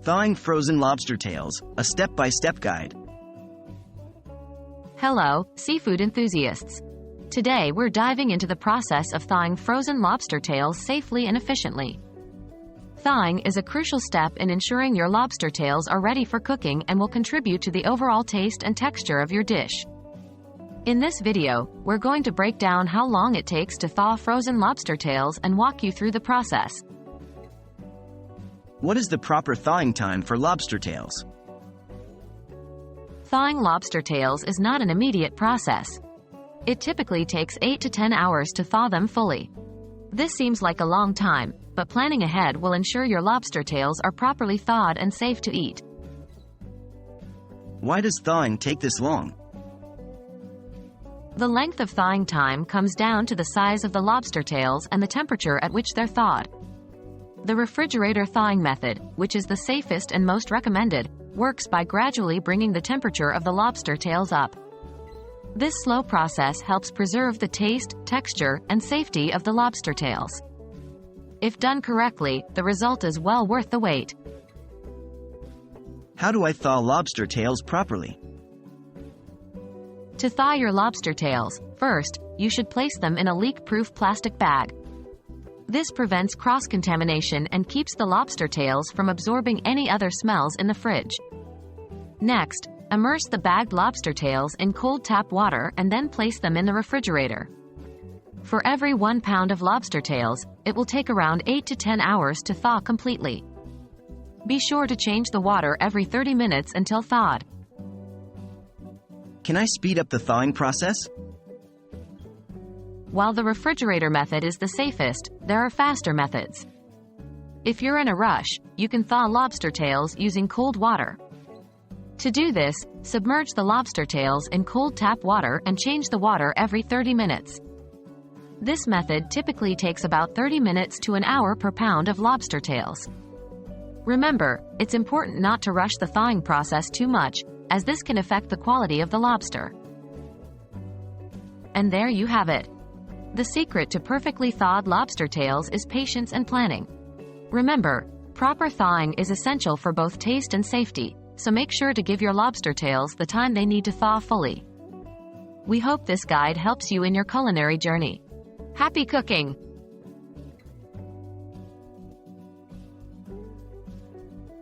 Thawing frozen lobster tails, a step-by-step guide. Hello, seafood enthusiasts. Today we're diving into the process of thawing frozen lobster tails safely and efficiently. Thawing is a crucial step in ensuring your lobster tails are ready for cooking and will contribute to the overall taste and texture of your dish. In this video, we're going to break down how long it takes to thaw frozen lobster tails and walk you through the process. What is the proper thawing time for lobster tails? Thawing lobster tails is not an immediate process. It typically takes 8 to 10 hours to thaw them fully. This seems like a long time, but planning ahead will ensure your lobster tails are properly thawed and safe to eat. Why does thawing take this long? The length of thawing time comes down to the size of the lobster tails and the temperature at which they're thawed. The refrigerator thawing method, which is the safest and most recommended, works by gradually bringing the temperature of the lobster tails up. This slow process helps preserve the taste, texture, and safety of the lobster tails. If done correctly, the result is well worth the wait. How do I thaw lobster tails properly? To thaw your lobster tails, first, you should place them in a leak-proof plastic bag. This prevents cross-contamination and keeps the lobster tails from absorbing any other smells in the fridge. Next, immerse the bagged lobster tails in cold tap water and then place them in the refrigerator. For every 1 pound of lobster tails, it will take around 8 to 10 hours to thaw completely. Be sure to change the water every 30 minutes until thawed. Can I speed up the thawing process? While the refrigerator method is the safest, there are faster methods. If you're in a rush, you can thaw lobster tails using cold water. To do this, submerge the lobster tails in cold tap water and change the water every 30 minutes. This method typically takes about 30 minutes to an hour per pound of lobster tails. Remember, it's important not to rush the thawing process too much, as this can affect the quality of the lobster. And there you have it. The secret to perfectly thawed lobster tails is patience and planning. Remember, proper thawing is essential for both taste and safety, so make sure to give your lobster tails the time they need to thaw fully. We hope this guide helps you in your culinary journey. Happy cooking!